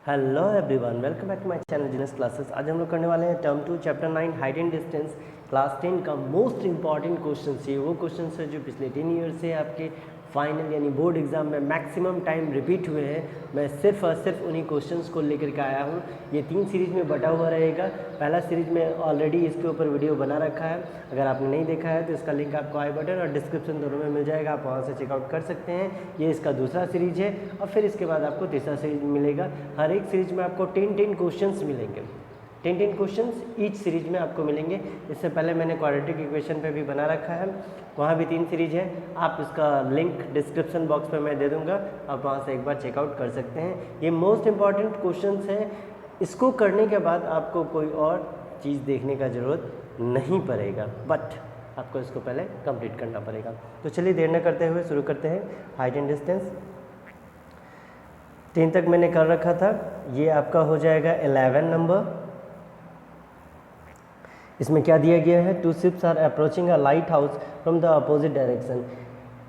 Hello everyone, welcome back to my channel genius classes. आज हम लोग करने वाले हैं term 2 chapter 9 height and distance class 10 का मोस्ट इंपॉर्टेंट क्वेश्चन है। वो क्वेश्चन है जो पिछले 10 ईयर से आपके फाइनल यानी बोर्ड एग्जाम में मैक्सिमम टाइम रिपीट हुए हैं। मैं सिर्फ और सिर्फ उन्हीं क्वेश्चंस को लेकर के आया हूँ। ये 3 सीरीज में बटा हुआ रहेगा। पहला सीरीज में ऑलरेडी इसके ऊपर वीडियो बना रखा है, अगर आपने नहीं देखा है तो इसका लिंक आपको आई बटन और डिस्क्रिप्शन दोनों में मिल जाएगा, आप वहाँ से चेकआउट कर सकते हैं। ये इसका दूसरा सीरीज है और फिर इसके बाद आपको तीसरा सीरीज मिलेगा। हर एक सीरीज में आपको 10 क्वेश्चंस मिलेंगे, 10 क्वेश्चंस ईच सीरीज में आपको मिलेंगे। इससे पहले मैंने क्वाड्रेटिक इक्वेशन पे भी बना रखा है, वहाँ भी 3 सीरीज है। आप इसका लिंक डिस्क्रिप्शन बॉक्स पे मैं दे दूँगा, आप वहाँ से एक बार चेकआउट कर सकते हैं। ये मोस्ट इंपॉर्टेंट क्वेश्चंस है, इसको करने के बाद आपको कोई और चीज़ देखने का ज़रूरत नहीं पड़ेगा, बट आपको इसको पहले कंप्लीट करना पड़ेगा। तो चलिए देर न करते हुए शुरू करते हैं। हाइट एंड डिस्टेंस 10 तक मैंने कर रखा था, ये आपका हो जाएगा 11 नंबर। इसमें क्या दिया गया है, 2 ships are approaching a lighthouse from the opposite direction.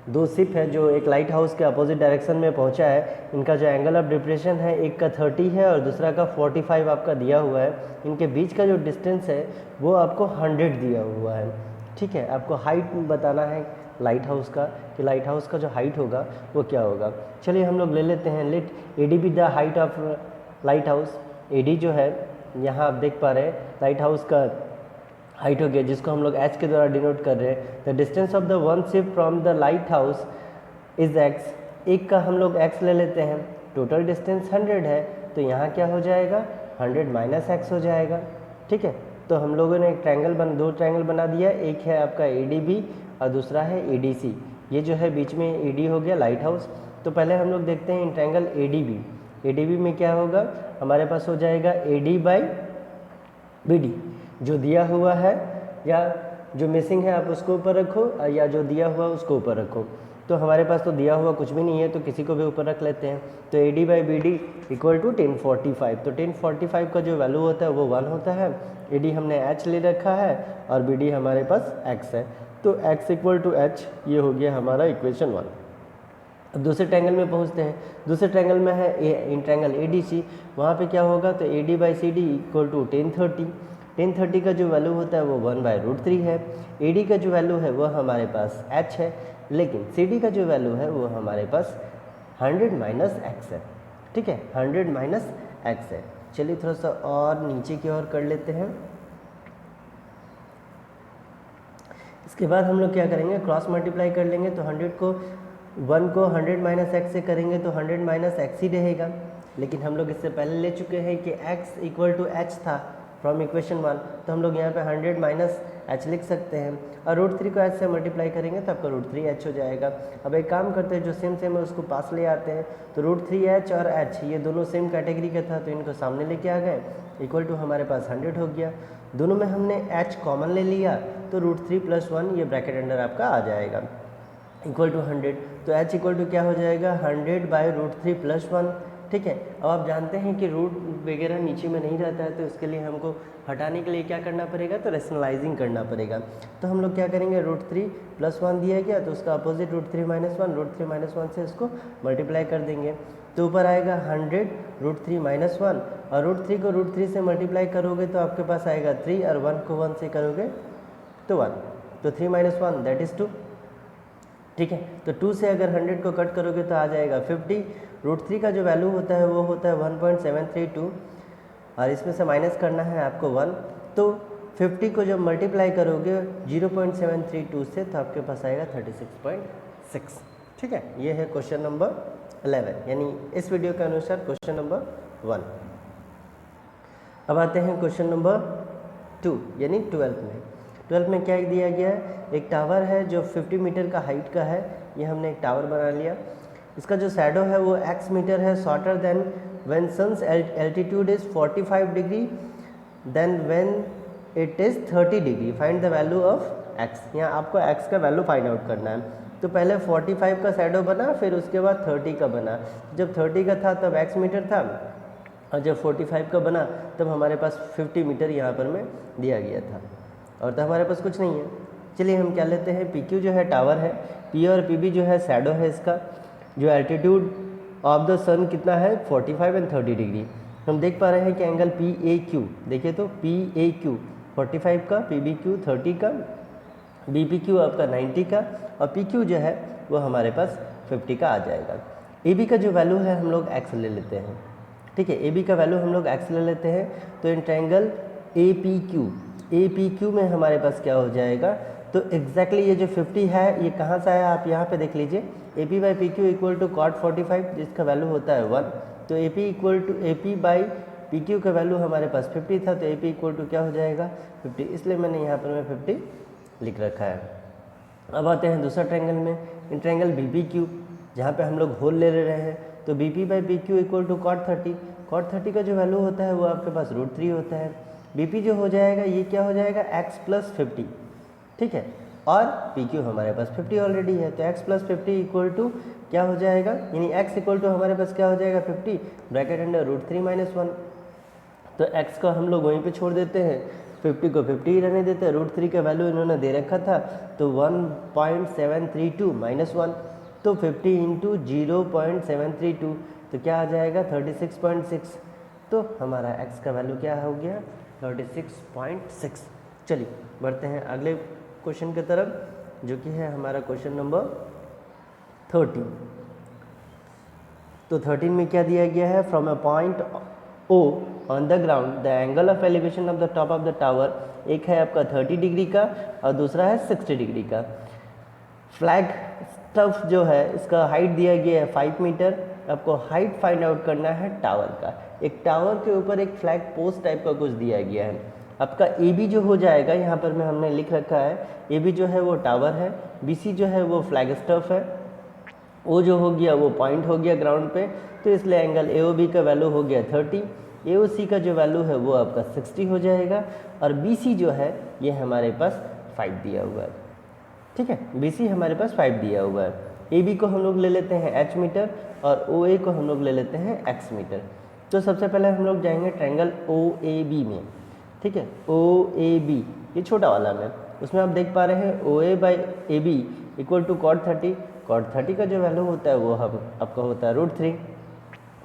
2 ship है जो एक लाइट हाउस के अपोजिट डायरेक्शन में पहुंचा है। इनका जो एंगल ऑफ डिप्रेशन है, एक का 30 है और दूसरा का 45 आपका दिया हुआ है। इनके बीच का जो डिस्टेंस है वो आपको 100 दिया हुआ है। ठीक है, आपको हाइट बताना है लाइट हाउस का, कि लाइट हाउस का जो हाइट होगा वो क्या होगा। चलिए हम लोग ले लेते हैं, let AD be the height of lighthouse. AD जो है यहाँ आप देख पा रहे हैं लाइट हाउस का हाइट हो गया, जिसको हम लोग एच के द्वारा डिनोट कर रहे हैं। The distance of the one ship from the light house is x. एक का हम लोग एक्स ले लेते हैं, टोटल डिस्टेंस 100 है, तो यहाँ क्या हो जाएगा 100 माइनस एक्स हो जाएगा। ठीक है, तो हम लोगों ने दो ट्रायंगल बना दिया, एक है आपका ADB और दूसरा है ADC। ये जो है बीच में AD हो गया लाइट हाउस। तो पहले हम लोग देखते हैं इन ट्रायंगल ADB। ADB में क्या होगा, हमारे पास हो जाएगा AD बाई BD। जो दिया हुआ है या जो मिसिंग है आप उसको ऊपर रखो, या जो दिया हुआ उसको ऊपर रखो। तो हमारे पास तो दिया हुआ कुछ भी नहीं है, तो किसी को भी ऊपर रख लेते हैं। तो AD by BD equal to 1045। तो 1045 का जो वैल्यू होता है वो 1 होता है। AD हमने H ले रखा है और BD हमारे पास X है, तो X इक्वल टू H, ये हो गया हमारा इक्वेशन 1। अब दूसरे ट्रायंगल में पहुंचते हैं। दूसरे ट्रायंगल में है इन ट्रायंगल ADC। वहाँ पे क्या होगा, तो AD by CD equal to 1030। 1030 का जो वैल्यू होता है वो 1/√3 है। AD का जो वैल्यू है वो हमारे पास H है, लेकिन CD का जो वैल्यू है वो हमारे पास 100 माइनस एक्स है। ठीक है, 100 माइनस एक्स है। चलिए थोड़ा सा और नीचे की ओर कर लेते हैं। इसके बाद हम लोग क्या करेंगे, क्रॉस मल्टीप्लाई कर लेंगे। तो 1 को 100 माइनस एक्स से करेंगे तो 100 माइनस एक्स ही रहेगा। लेकिन हम लोग इससे पहले ले चुके हैं कि x इक्वल टू एच था फ्रॉम इक्वेशन 1, तो हम लोग यहाँ पे 100 माइनस एच लिख सकते हैं और √3 को h से मल्टीप्लाई करेंगे तो आपका √3h हो जाएगा। अब एक काम करते हैं, जो सेम है उसको पास ले आते हैं। तो √3h और h ये दोनों सेम कैटेगरी का था, तो इनको सामने लेके आ गए, इक्वल टू हमारे पास 100 हो गया। दोनों में हमने h कॉमन ले लिया, तो √3 + 1 ये ब्रैकेट अंडर आपका आ जाएगा, इक्वल टू 100। तो h इक्वल टू क्या हो जाएगा 100 बाई √3 + 1। ठीक है, अब आप जानते हैं कि रूट वगैरह नीचे में नहीं रहता है, तो इसके लिए हमको हटाने के लिए क्या करना पड़ेगा, तो रेशनलाइजिंग करना पड़ेगा। तो हम लोग क्या करेंगे, √3 + 1 दिया गया तो उसका अपोजिट √3 - 1, √3 - 1 से इसको मल्टीप्लाई कर देंगे तो ऊपर आएगा 100 √3 - 1, और √3 को √3 से मल्टीप्लाई करोगे तो आपके पास आएगा 3, और 1 को 1 से करोगे तो 1, तो 3 - 1 दैट इज़ 2। ठीक है, तो 2 से अगर 100 को कट करोगे तो आ जाएगा 50। √3 का जो वैल्यू होता है वो होता है 1.732, और इसमें से माइनस करना है आपको 1। तो 50 को जब मल्टीप्लाई करोगे 0.732 से तो आपके पास आएगा 36.6। ठीक है, ये है क्वेश्चन नंबर 11, यानी इस वीडियो के अनुसार क्वेश्चन नंबर 1। अब आते हैं क्वेश्चन नंबर 2, यानी 12th में। 12th में क्या दिया गया है, एक टावर है जो 50 मीटर का हाइट का है। ये हमने एक टावर बना लिया। इसका जो शैडो है वो x मीटर है shorter than when sun's altitude is 45 degree then when it is 30 degree. Find the value of x। यहाँ आपको x का वैल्यू फाइंड आउट करना है। तो पहले 45 का शैडो बना, फिर उसके बाद 30 का बना। जब 30 का था तब x मीटर था, और जब 45 का बना तब हमारे पास 50 मीटर यहाँ पर में दिया गया था, और तो हमारे पास कुछ नहीं है। चलिए हम क्या लेते हैं, PQ जो है टावर है, P और PB जो है शैडो है इसका। जो एल्टीट्यूड ऑफ द सन कितना है 45 एंड 30 डिग्री। हम देख पा रहे हैं कि एंगल पी ए क्यू, देखिए तो पी ए क्यू 45 का, पी बी क्यू 30 का, बी पी क्यू आपका 90 का, और पी क्यू जो है वो हमारे पास 50 का आ जाएगा। ए बी का जो वैल्यू है हम लोग एक्स ले लेते हैं, ठीक है, ए बी का वैल्यू हम लोग एक्स ले लेते हैं। तो in triangle A P Q में हमारे पास क्या हो जाएगा, तो एग्जैक्टली ये जो 50 है ये कहाँ से आया, आप यहाँ पे देख लीजिए, A P by P Q equal to cot 45 जिसका वैल्यू होता है 1, तो A P equal to A P by P Q का वैल्यू हमारे पास 50 था, तो ए पी इक्वल टू क्या हो जाएगा 50, इसलिए मैंने यहाँ पर मैं 50 लिख रखा है। अब आते हैं दूसरा ट्रायंगल में, in triangle B P Q जहाँ पे हम लोग होल ले रहे हैं, तो B P by P Q equal to cot 30 का जो वैल्यू होता है वो आपके पास √3 होता है। बी पी जो हो जाएगा ये क्या हो जाएगा x प्लस 50, ठीक है, और पी क्यू हमारे पास 50 ऑलरेडी है, तो x प्लस 50 इक्वल टू क्या हो जाएगा, यानी x इक्वल टू हमारे पास क्या हो जाएगा 50 ब्रैकेट अंडर √3 - 1, तो x को हम लोग वहीं पे छोड़ देते हैं, 50 को 50 ही रहने देते हैं, √3 का वैल्यू इन्होंने दे रखा था, तो 1.732 - 1, तो 50 इंटू 0.732 तो क्या आ जाएगा 36.6, तो हमारा x का वैल्यू क्या हो गया 36.6। चलिए बढ़ते हैं अगले क्वेश्चन की तरफ, जो कि है हमारा क्वेश्चन नंबर 13। तो 13 में क्या दिया गया है, from a point O on the ground the angle of elevation of the top of the tower, एक है आपका 30 डिग्री का और दूसरा है 60 डिग्री का। फ्लैग स्टफ जो है इसका हाइट दिया गया है 5 मीटर, आपको हाइट फाइंड आउट करना है टावर का। एक टावर के ऊपर एक फ्लैग पोस्ट टाइप का कुछ दिया गया है, आपका ए बी जो हो जाएगा, यहाँ पर मैं हमने लिख रखा है ए बी जो है वो टावर है, बी सी जो है वो फ्लैग स्टफ है, ओ जो हो गया वो पॉइंट हो गया ग्राउंड पे, तो इसलिए एंगल ए ओ बी का वैल्यू हो गया 30, ए ओ सी का जो वैल्यू है वो आपका 60 हो जाएगा, और बी सी जो है ये हमारे पास 5 दिया हुआ है, ठीक है, बी सी हमारे पास 5 दिया हुआ है। ए बी को हम लोग ले लेते हैं एच मीटर और ओ ए को हम लोग ले लेते हैं एक्स मीटर। तो सबसे पहले हम लोग जाएंगे ट्रायंगल ओ ए बी में, ठीक है, ओ ए बी ये छोटा वाला में, उसमें आप देख पा रहे हैं O A by A B equal to cot 30 का जो वैल्यू होता है वो हम आपका होता है √3,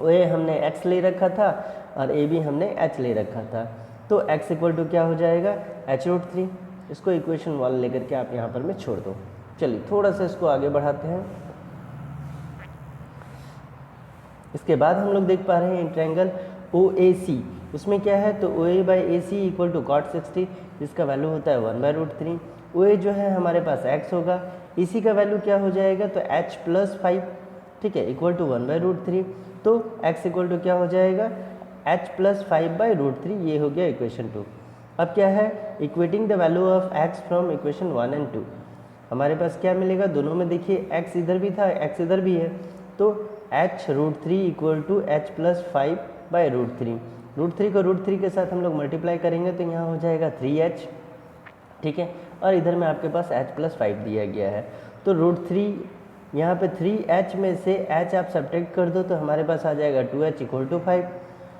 ओ ए हमने एक्स ले रखा था और ए बी हमने एच ले रखा था, तो एक्स इक्वल टू क्या हो जाएगा h√3, इसको इक्वेशन 1 लेकर के आप यहाँ पर मैं छोड़ दो। चलिए थोड़ा सा इसको आगे बढ़ाते हैं। इसके बाद हम लोग देख पा रहे हैं ट्रायंगल ओ ए सी, उसमें क्या है, तो O A by A C equal to cot 60 जिसका वैल्यू होता है 1/√3, ओ ए जो है हमारे पास x होगा, ए सी का वैल्यू क्या हो जाएगा, तो h प्लस 5, ठीक है, इक्वल टू 1/√3, तो x इक्वल टू क्या हो जाएगा h प्लस 5/√3, ये हो गया इक्वेशन 2। अब क्या है, equating the value of x from equation 1 और 2, हमारे पास क्या मिलेगा, दोनों में देखिए x इधर भी था x इधर भी है, तो h√3 equal to h plus 5/√3, √3 को √3 के साथ हम लोग मल्टीप्लाई करेंगे तो यहाँ हो जाएगा 3h, ठीक है, और इधर में आपके पास h प्लस 5 दिया गया है, तो √3 यहाँ पे 3h में से h आप सब्ट्रैक्ट कर दो तो हमारे पास आ जाएगा 2h इक्वल टू 5,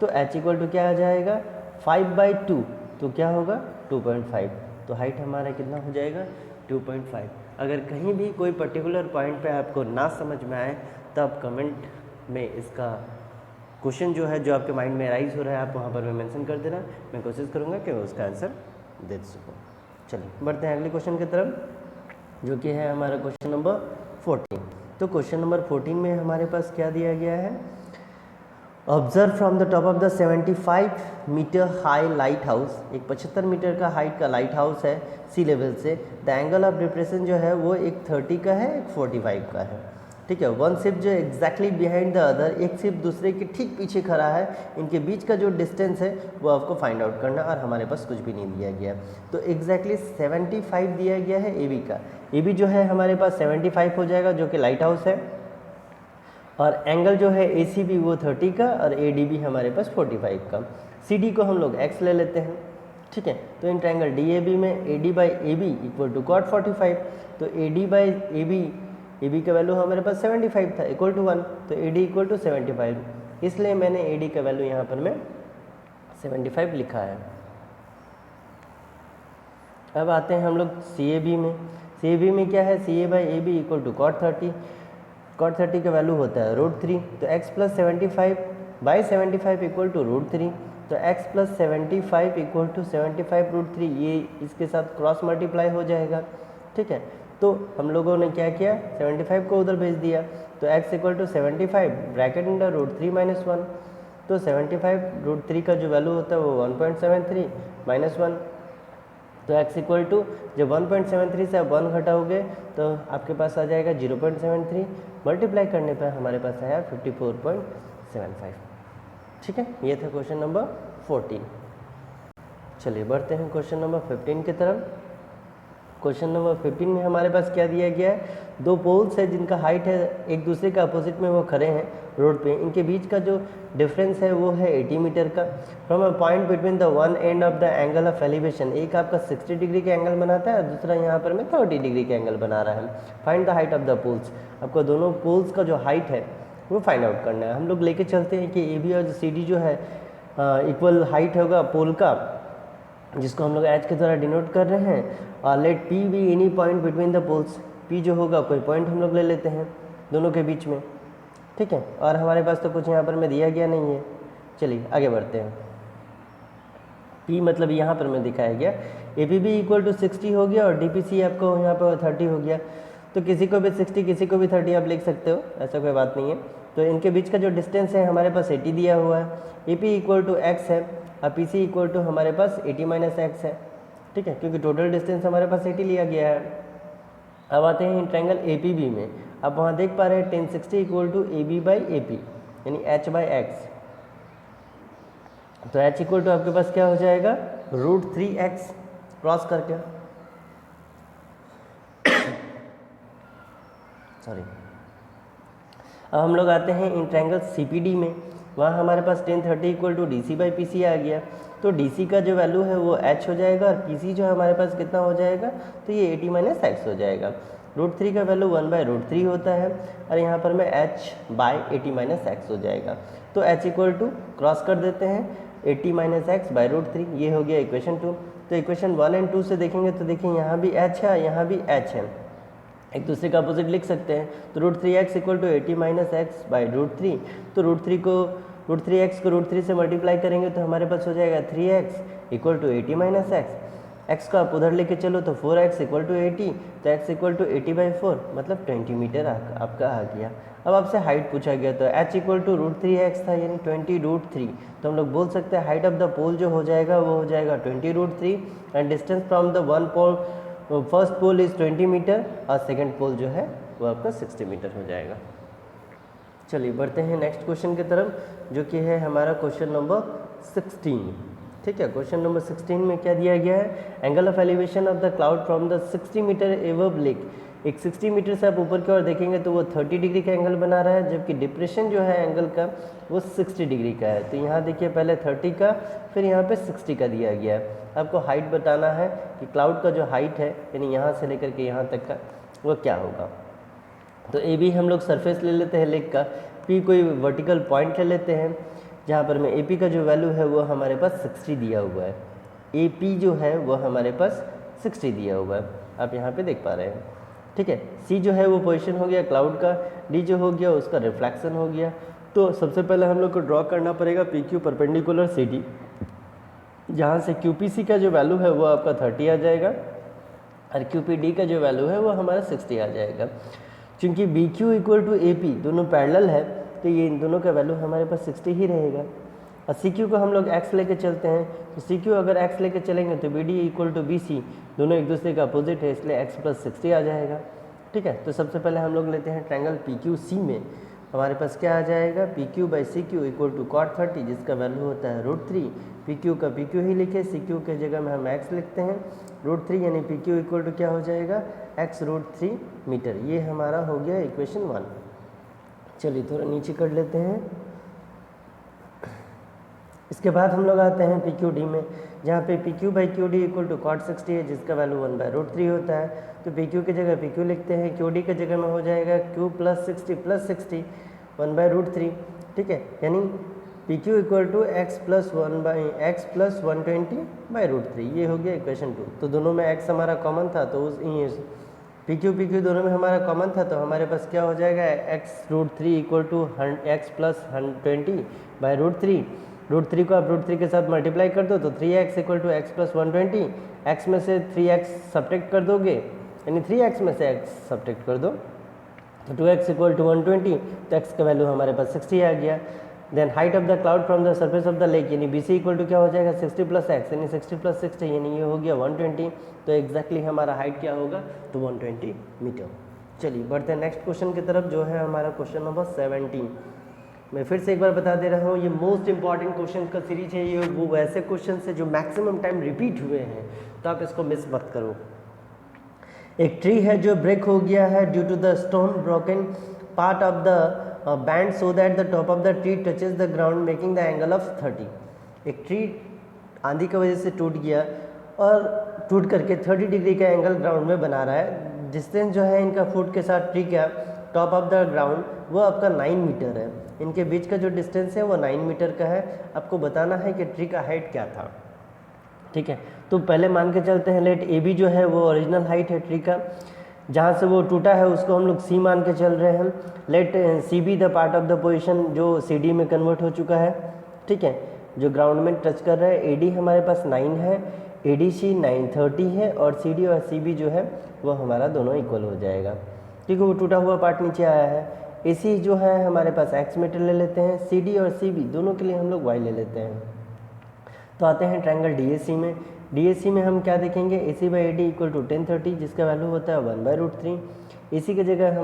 तो h इक्वल टू क्या आ जाएगा 5/2, तो क्या होगा 2.5, तो हाइट हमारा कितना हो जाएगा 2.5। अगर कहीं भी कोई पर्टिकुलर पॉइंट पे आपको ना समझ में आए तो आप कमेंट में इसका क्वेश्चन जो है जो आपके माइंड में राइज हो रहा है आप वहाँ पर मैं मेंशन कर देना, मैं कोशिश करूँगा कि मैं उसका आंसर दे सकूँ। चलिए बढ़ते हैं अगले क्वेश्चन की तरफ, जो कि है हमारा क्वेश्चन नंबर 14। तो क्वेश्चन नंबर 14 में हमारे पास क्या दिया गया है, observe from the top of the 75 metre high lighthouse, एक 75 मीटर का हाइट का लाइट हाउस है सी लेवल से, द एंगल ऑफ डिप्रेशन जो है वो एक 30 का है एक 45 का है, ठीक है, वन शिप जो एग्जैक्टली बिहाइंड द अदर, एक शिप दूसरे के ठीक पीछे खड़ा है, इनके बीच का जो डिस्टेंस है वो आपको फाइंड आउट करना, और हमारे पास कुछ भी नहीं दिया गया, तो एग्जैक्टली 75 दिया गया है ए बी का, ए बी जो है हमारे पास 75 हो जाएगा जो कि लाइट हाउस है, और एंगल जो है ए सी बी वो 30 का और ए डी बी हमारे पास 45 का, सी डी को हम लोग x ले लेते हैं, ठीक है, तो in triangle D A B में A D by A B equal to cot 45, तो A D by A B का वैल्यू हमारे पास 75 था इक्वल टू 1, तो ए डी इक्वल टू 75, इसलिए मैंने ए डी का वैल्यू यहाँ पर मैं 75 लिखा है। अब आते हैं हम लोग सी ए बी में, सी ए बी में क्या है, C A by A B equal to cot 30 का वैल्यू होता है √3, तो x plus 75 by 75 equal to √3, तो x प्लस 75 इक्वल टू 75 √3, ये इसके साथ क्रॉस मल्टीप्लाई हो जाएगा। ठीक है, तो हम लोगों ने क्या किया, 75 को उधर भेज दिया, तो x equal to 75 bracket under √3 - 1, तो 75 √3 का जो वैल्यू होता है वो 1.73 - 1, तो x इक्वल टू जब 1.73 से आप 1 घटाओगे तो आपके पास आ जाएगा 0.73, मल्टीप्लाई करने पर हमारे पास आया 54.75। ठीक है, ये था क्वेश्चन नंबर 14। चलिए बढ़ते हैं क्वेश्चन नंबर 15 की तरफ। क्वेश्चन नंबर 15 में हमारे पास क्या दिया गया है, दो पोल्स है जिनका हाइट है एक दूसरे के अपोजिट में, वो खड़े हैं रोड पे, इनके बीच का जो डिफरेंस है वो है 80 मीटर का। From a point between the one end of the angle of elevation, एक आपका 60 डिग्री का एंगल बनाता है और दूसरा यहाँ पर में 30 डिग्री का एंगल बना रहा है। Find the height of the poles, आपको दोनों पोल्स का जो हाइट है वो फाइंड आउट करना है। हम लोग लेके चलते हैं कि ए बी और सी डी जो है इक्वल हाइट होगा पोल का, जिसको हम लोग एच के द्वारा डिनोट कर रहे हैं, और let P be any point between the poles, P जो होगा कोई पॉइंट हम लोग ले लेते हैं दोनों के बीच में। ठीक है, और हमारे पास तो कुछ यहाँ पर में दिया गया नहीं है। चलिए आगे बढ़ते हैं। पी मतलब यहाँ पर में दिखाया गया A P B equal to 60 हो गया और डी पी सी आपको यहाँ पर 30 हो गया, तो किसी को भी 60 किसी को भी 30 आप लिख सकते हो, ऐसा कोई बात नहीं है। तो इनके बीच का जो डिस्टेंस है हमारे पास 80 दिया हुआ है, A P equal to x है और पी सी इक्वल टू हमारे पास 80 - x है। ठीक है, क्योंकि टोटल डिस्टेंस हमारे पास 80 लिया गया है। अब आते हैं ट्रायंगल ए पी बी में, आप वहाँ देख पा रहे हैं 1060 equal to A B by A P, यानी h/x, तो h इक्वल टू आपके पास क्या हो जाएगा, √3x क्रॉस करके, सॉरी। अब हम लोग आते हैं in triangle C P D में, वहाँ हमारे पास 1030 equal to D C by P C आ गया, तो डी सी का जो वैल्यू है वो h हो जाएगा और पी सी जो है हमारे पास कितना हो जाएगा, तो ये 80 - x हो जाएगा। √3 का वैल्यू 1/√3 होता है और यहाँ पर में h/80 - x हो जाएगा, तो h इक्वल टू क्रॉस कर देते हैं 80 - x/√3, ये हो गया इक्वेशन 2। तो इक्वेशन 1 और 2 से देखेंगे तो देखिए यहाँ भी h है यहाँ भी h है, एक दूसरे का अपोजिट लिख सकते हैं, तो √3x इक्वल टू 80 - x/√3, तो √3x को √3 से मल्टीप्लाई करेंगे तो हमारे पास हो जाएगा 3x equal to 80 - x, x को आप उधर लेके चलो तो 4x इक्वल टू 80, तो x इक्वल टू 80/4 मतलब 20 मीटर आपका आ गया। अब आपसे हाइट पूछा गया तो h इक्वल टू √3x था, यानी 20√3, तो हम लोग बोल सकते हैं हाइट ऑफ द पोल जो हो जाएगा वो हो जाएगा 20√3 and distance from the one pole, first pole is 20 metre और सेकेंड पोल जो है वो आपका 60 मीटर हो जाएगा। चलिए बढ़ते हैं नेक्स्ट क्वेश्चन की तरफ, जो कि है हमारा क्वेश्चन नंबर 16। ठीक है, क्वेश्चन नंबर 16 में क्या दिया गया है, angle of elevation of the cloud from the 60 metre above lake, एक 60 मीटर से आप ऊपर की ओर देखेंगे तो वो 30 डिग्री का एंगल बना रहा है, जबकि डिप्रेशन जो है एंगल का वो 60 डिग्री का है। तो यहाँ देखिए पहले 30 का फिर यहाँ पे 60 का दिया गया है। आपको हाइट बताना है कि क्लाउड का जो हाइट है यानी यहाँ से लेकर के यहाँ तक का वो क्या होगा। तो ए बी हम लोग सरफेस ले लेते हैं लेक का, पी कोई वर्टिकल पॉइंट ले लेते हैं जहाँ पर में ए पी का जो वैल्यू है वो हमारे पास 60 दिया हुआ है, ए पी जो है वो हमारे पास 60 दिया हुआ है, आप यहाँ पे देख पा रहे हैं। ठीक है, सी जो है वो पोजीशन हो गया क्लाउड का, डी जो हो गया उसका रिफ्लेक्शन हो गया। तो सबसे पहले हम लोग को ड्रॉ करना पड़ेगा P Q perpendicular C D, जहाँ से क्यू पी सी का जो वैल्यू है वो आपका 30 आ जाएगा और क्यू पी डी का जो वैल्यू है वो हमारा 60 आ जाएगा। क्योंकि B Q equal to A P दोनों पैरेलल है तो ये इन दोनों का वैल्यू हमारे पास 60 ही रहेगा। और सी क्यू को हम लोग एक्स लेके चलते हैं, तो सी क्यू अगर एक्स लेके चलेंगे तो B D equal to B C, दोनों एक दूसरे का अपोजिट है इसलिए एक्स प्लस 60 आ जाएगा। ठीक है, तो सबसे पहले हम लोग लेते हैं ट्रायंगल पी क्यू सी में, हमारे पास क्या आ जाएगा, P Q by C Q equal to cot 30, जिसका वैल्यू होता है √3। पी क्यू का पी क्यू ही लिखे, सी क्यू के जगह में हम एक्स लिखते हैं, √3 यानी पी क्यू इक्वल टू क्या हो जाएगा, x √3 मीटर। ये हमारा हो गया इक्वेशन 1। चलिए थोड़ा नीचे कर लेते हैं। इसके बाद हम लोग आते हैं पी क्यू डी में, जहाँ पे P Q by Q D equal to cot 60 है, जिसका वैल्यू 1/√3 होता है। तो पी क्यू की जगह पी क्यू लिखते हैं, क्यू डी की जगह में हो जाएगा q प्लस 60 1/√3। ठीक है, यानी P Q equal to x plus 120/√3, ये हो गया इक्वेशन 2। तो दोनों में x हमारा कॉमन था तो उस पी क्यू दोनों में हमारा कॉमन था, तो हमारे पास क्या हो जाएगा, x√3 equal to x plus 120 by √3। √3 को आप √3 के साथ मल्टीप्लाई कर दो तो 3x equal to x plus 120। x में से 3x सब्ट्रैक्ट कर दोगे, यानी 3x में से x सब्ट्रैक्ट कर दो तो 2x इक्वल टू 120, तो x का वैल्यू हमारे पास 60 आ गया। Then height of the cloud from the surface of the lake, यानी BC इक्वल टू क्या हो जाएगा, 60 प्लस x, यानी 60 प्लस 60 यानी ये हो गया 120। तो एग्जैक्टली हमारा हाइट क्या होगा, तो 120 मीटर। चलिए बढ़ते हैं नेक्स्ट क्वेश्चन की तरफ, जो है हमारा क्वेश्चन नंबर 17। मैं फिर से एक बार बता दे रहा हूँ, ये मोस्ट इंपॉर्टेंट क्वेश्चन का सीरीज है। ये वो वैसे क्वेश्चन है जो मैक्सिमम टाइम रिपीट हुए हैं, तो आप इसको मिस मत करो। एक ट्री है जो ब्रेक हो गया है due to the stone broken part of the bend so that the top of the tree touches the ground making the angle of 30। एक ट्री आंधी की वजह से टूट गया और टूट करके 30 डिग्री का एंगल ग्राउंड में बना रहा है। डिस्टेंस जो है इनका फुट के साथ ट्री का टॉप ऑफ द ग्राउंड वो आपका 9 मीटर है। इनके बीच का जो डिस्टेंस है वो 9 मीटर का है। आपको बताना है कि ट्री का हाइट क्या था। ठीक है, तो पहले मान के चलते हैं लेट ए बी जो है वो ओरिजिनल हाइट है ट्री का, जहाँ से वो टूटा है उसको हम लोग सी मान के चल रहे हैं। Let C be the part of the position जो सी डी में कन्वर्ट हो चुका है। ठीक है, जो ग्राउंड में टच कर रहा है। ए डी हमारे पास 9 है, ए डी सी 930 है, और सी डी और सी बी जो है वो हमारा दोनों इक्वल हो जाएगा क्योंकि वो टूटा हुआ पार्ट नीचे आया है। ए सी जो है हमारे पास एक्स मीटर ले लेते हैं, सी डी और सी बी दोनों के लिए हम लोग वाई ले लेते हैं। तो आते हैं ट्रायंगल DAC में। DAC में हम क्या देखेंगे, AC by AD equal to 1030, जिसका वैल्यू होता है 1/√3। AC की जगह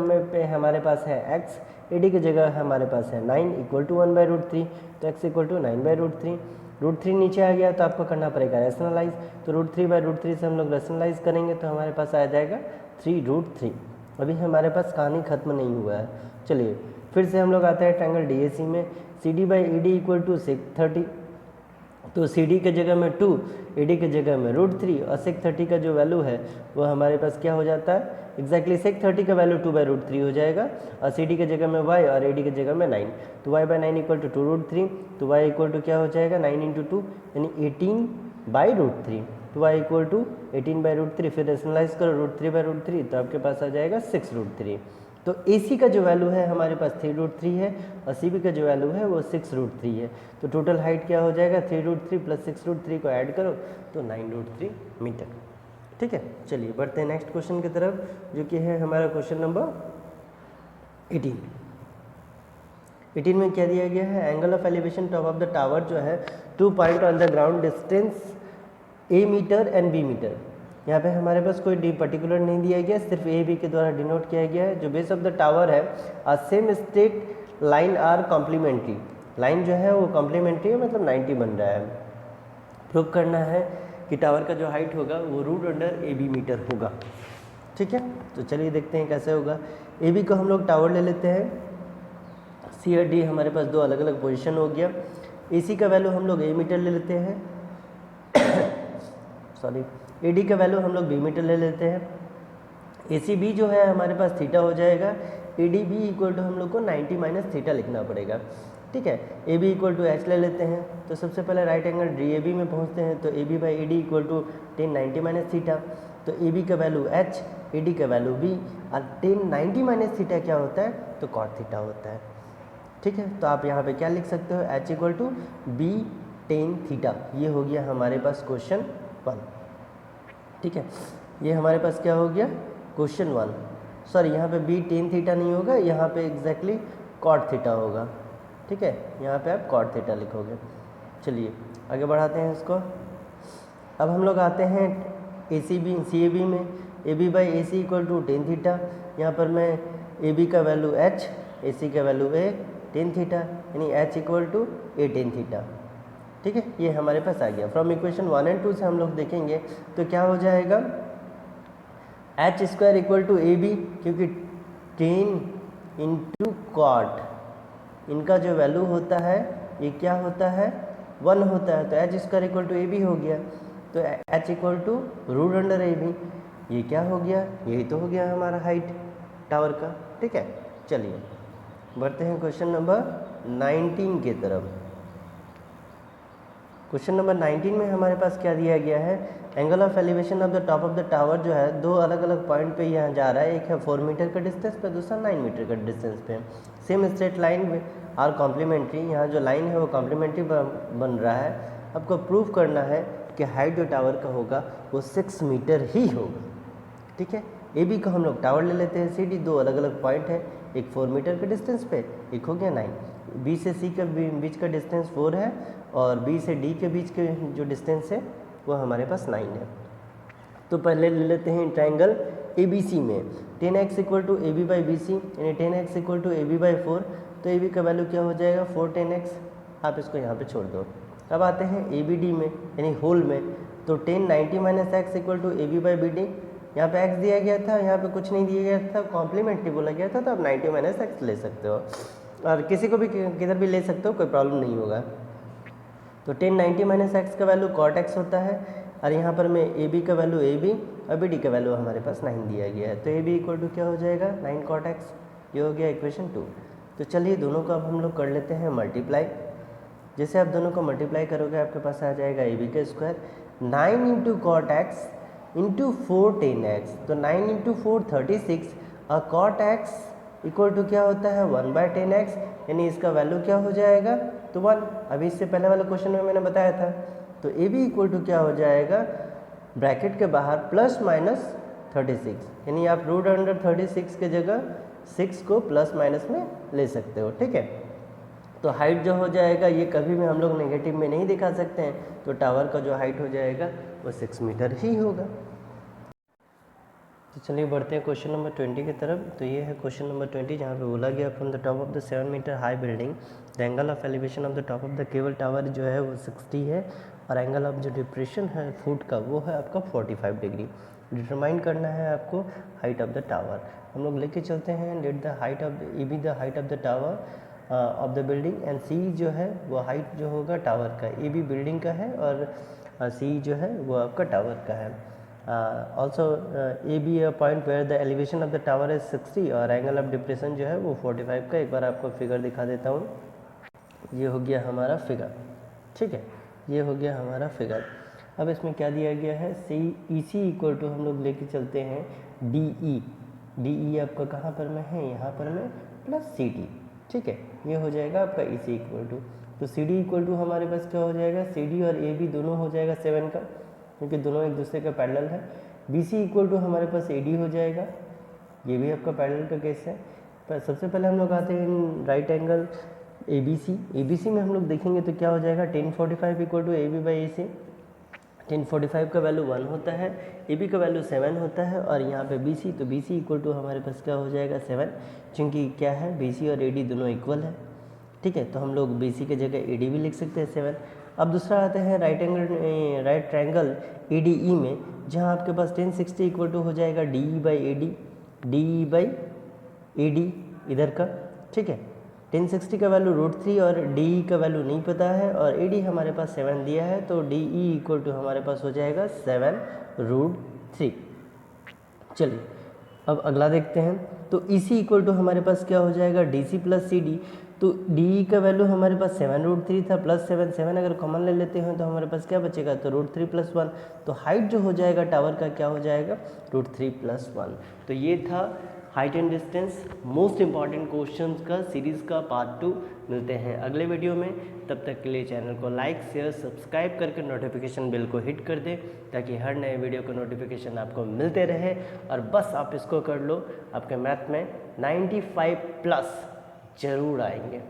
हमारे पास है x, AD की जगह हमारे पास है 9 इक्वल टू 1/√3, तो x इक्वल टू 9/√3। √3 नीचे आ गया तो आपको करना पड़ेगा रैशनलाइज, तो √3/√3 से हम लोग रैशनलाइज करेंगे तो हमारे पास आ जाएगा 3√3। अभी हमारे पास कहानी खत्म नहीं हुआ है। चलिए फिर से हम लोग आते हैं ट्रायंगल DAC में। CD by AD equal to 630, तो CD के जगह में 2, AD के जगह में √3, और 630 का जो वैल्यू है वो हमारे पास क्या हो जाता है, एग्जैक्टली 630 का वैल्यू 2/√3 हो जाएगा, और CD के जगह में y और AD के जगह में 9, तो y/9 इक्वल टू 2√3, तो y इक्वल टू क्या हो जाएगा 9 इंटू 2 यानी 18/√3, तो y इक्वल टू 18/√3। फिर रेशनलाइज करो √3/√3 तो आपके पास आ जाएगा 6√3। तो AC का जो वैल्यू है हमारे पास 3√3 है, और CB का जो वैल्यू है वो 6√3 है। तो टोटल हाइट क्या हो जाएगा, 3√3 प्लस 6√3 को ऐड करो तो 9√3 मीटर। ठीक है, चलिए बढ़ते हैं नेक्स्ट क्वेश्चन की तरफ, जो कि है हमारा क्वेश्चन नंबर 18। 18 में क्या दिया गया है, angle of elevation top of the tower जो है 2 point on the ground, distance A metre and B metre. यहाँ पे हमारे पास कोई डी पर्टिकुलर नहीं दिया गया, सिर्फ ए बी के द्वारा डिनोट किया गया है। जो बेस ऑफ द टावर है आ same straight line are complementary, line जो है वो कॉम्प्लीमेंट्री है, मतलब 90 बन रहा है। प्रूव करना है कि टावर का जो हाइट होगा वो √AB मीटर होगा। ठीक है, तो चलिए देखते हैं कैसे होगा। ए बी को हम लोग टावर ले लेते हैं, सी और डी हमारे पास दो अलग अलग पोजिशन हो गया। ए सी का वैल्यू हम लोग A मीटर ले लेते हैं सॉरी, AD का वैल्यू हम लोग B मीटर ले लेते हैं। ACB जो है हमारे पास थीटा हो जाएगा, ADB इक्वल टू हम लोग को 90 माइनस थीटा लिखना पड़ेगा। ठीक है, AB इक्वल टू H ले लेते हैं, तो सबसे पहले राइट एंगल DAB में पहुंचते हैं, तो AB by AD equal to 10 90 minus theta, तो AB का वैल्यू H, AD का वैल्यू B, और 10 90 माइनस थीटा क्या होता है, तो कॉट थीटा होता है। ठीक है, तो आप यहाँ पे क्या लिख सकते हो, H equal to B tan theta. ये हो गया हमारे पास क्वेश्चन 1। ठीक है, ये हमारे पास क्या हो गया, क्वेश्चन 1। सॉरी, यहाँ पे B tan थीटा नहीं होगा, यहाँ पे एग्जैक्टली कॉट थीटा होगा। ठीक है, यहाँ पे आप कॉट थीटा लिखोगे। चलिए आगे बढ़ाते हैं इसको। अब हम लोग आते हैं CAB में। AB by AC equal to tan theta. यहाँ पर मैं AB का वैल्यू H, AC का वैल्यू A tan थीटा, यानी H equal to A tan theta. ठीक है, ये हमारे पास आ गया। फ्रॉम इक्वेशन 1 एंड 2 से हम लोग देखेंगे तो क्या हो जाएगा, H square equal to AB, क्योंकि 10 इंटू कॉट इनका जो वैल्यू होता है ये क्या होता है, 1 होता है, तो H square equal to AB हो गया, तो H इक्वल टू √AB। ये क्या हो गया, यही तो हो गया हमारा हाइट टावर का। ठीक है, चलिए बढ़ते हैं क्वेश्चन नंबर 19 की तरफ। क्वेश्चन नंबर 19 में हमारे पास क्या दिया गया है, angle of elevation of the top of the tower जो है दो अलग अलग पॉइंट पे यहाँ जा रहा है, एक है 4 मीटर का डिस्टेंस पे, दूसरा 9 मीटर का डिस्टेंस पे। Same straight line are complementary, यहाँ जो लाइन है वो कॉम्प्लीमेंट्री बन रहा है। आपको प्रूव करना है कि हाइट जो टावर का होगा वो 6 मीटर ही होगा। ठीक है, ए बी को हम लोग टावर ले लेते हैं, सी डी दो अलग अलग पॉइंट है, एक 4 मीटर के डिस्टेंस पे, एक हो गया 9। बी से सी के बीच का डिस्टेंस 4 है और बी से डी के बीच के जो डिस्टेंस है वो हमारे पास 9 है। तो पहले ले लेते हैं ट्राइंगल ए बी सी में 10x equal to A B by B C, यानी 10x equal to A B by 4। तो ए बी का वैल्यू क्या हो जाएगा 4 10x, आप इसको यहाँ पे छोड़ दो। अब आते हैं ए बी डी में यानी होल में, तो 10 90 minus x equal to A B by B D. यहाँ पे x दिया गया था, यहाँ पे कुछ नहीं दिया गया था, कॉम्प्लीमेंट्री बोला गया था, तो आप 90 माइनस एक्स ले सकते हो और किसी को भी किधर भी ले सकते हो, कोई प्रॉब्लम नहीं होगा। तो 10 90 माइनस एक्स का वैल्यू कॉट एक्स होता है और यहाँ पर में ए बी का वैल्यू ए बी और बी डी का वैल्यू हमारे पास 9 दिया गया है। तो ए बी इक्वल टू क्या हो जाएगा 9 कॉट एक्स, ये हो गया इक्वेशन 2। तो चलिए दोनों को अब हम लोग कर लेते हैं मल्टीप्लाई। जैसे आप दोनों को मल्टीप्लाई करोगे आपके पास आ जाएगा ए बी का square 9 into cot x into 4 10x, तो 9 इंटू 4 36 और कॉट एक्स इक्वल टू क्या होता है 1/10x, यानी इसका वैल्यू क्या हो जाएगा तो 1। अभी इससे पहले वाले क्वेश्चन में मैंने बताया था। तो ए बी इक्वल टू क्या हो जाएगा ब्रैकेट के बाहर प्लस माइनस 36, यानी आप रूट अंडर 36 के जगह 6 को प्लस माइनस में ले सकते हो। ठीक है, तो हाइट जो हो जाएगा ये कभी भी हम लोग नेगेटिव में नहीं दिखा सकते हैं, तो टावर का जो हाइट हो जाएगा वो 6 मीटर ही होगा। तो चलिए बढ़ते हैं क्वेश्चन नंबर 20 की तरफ। तो ये है क्वेश्चन नंबर 20 जहाँ पे बोला गया from the top of the 7 metre high building the angle of elevation of the top of the cable tower जो है वो 60 है और एंगल ऑफ जो डिप्रेशन है फुट का वो है आपका 45 डिग्री। डिटरमाइन करना है आपको हाइट ऑफ द टावर। हम लोग लेके चलते हैं let the height of A B the height of the tower of the building and C जो है वो हाइट जो होगा टावर का, ए बी बिल्डिंग का है और सी जो है वो आपका टावर का है। Also A B a point where the elevation of the tower is 60 और एंगल ऑफ डिप्रेशन जो है वो 45 का। एक बार आपको फिगर दिखा देता हूँ, ये हो गया हमारा फिगर। ठीक है, ये हो गया हमारा फिगर। अब इसमें क्या दिया गया है सी ई सी इक्वल टू हम लोग लेके चलते हैं डी ई। डी ई आपका कहाँ पर में है यहाँ पर में प्लस सी डी। ठीक है, ये हो जाएगा आपका ई सी इक्वल टू। तो सी डी इक्वल टू हमारे पास क्या हो जाएगा सी डी और ए बी दोनों हो जाएगा 7 का, क्योंकि दोनों एक दूसरे का पैरेलल है। बी सी इक्वल टू हमारे पास ए डी हो जाएगा, ये भी आपका पैरेलल का केस है। पर सबसे पहले हम लोग आते हैं right angle A B C. A B C में हम लोग देखेंगे तो क्या हो जाएगा 1045 equal to A B by A C. 1045 का वैल्यू 1 होता है, ए बी का वैल्यू 7 होता है और यहाँ पे बी सी, तो बी सी इक्वल टू हमारे पास क्या हो जाएगा 7, क्योंकि क्या है बी सी और ए डी दोनों इक्वल है। ठीक है, तो हम लोग बी सी की जगह ए डी भी लिख सकते हैं 7। अब दूसरा आते हैं right triangle A D E में, जहाँ आपके पास 1060 इक्वल टू हो जाएगा D E by A D, D E by A D इधर का। ठीक है, 1060 का वैल्यू √3 और डी ई का वैल्यू नहीं पता है और ए डी हमारे पास 7 दिया है, तो डी ई इक्वल टू हमारे पास हो जाएगा 7√3। चलिए अब अगला देखते हैं। तो ई सी इक्वल टू हमारे पास क्या हो जाएगा D C plus C D. तो डी ई का वैल्यू हमारे पास 7√3 था प्लस 7 अगर कॉमन ले लेते हैं तो हमारे पास क्या बचेगा तो √3 + 1। तो हाइट जो हो जाएगा टावर का क्या हो जाएगा √3 + 1। तो ये था height and distance most important questions का सीरीज़ का पार्ट 2। मिलते हैं अगले वीडियो में, तब तक के लिए चैनल को लाइक शेयर सब्सक्राइब करके नोटिफिकेशन बेल को हिट कर दें ताकि हर नए वीडियो का नोटिफिकेशन आपको मिलते रहे। और बस आप इसको कर लो, आपके मैथ में 95+ जरूर आएंगे।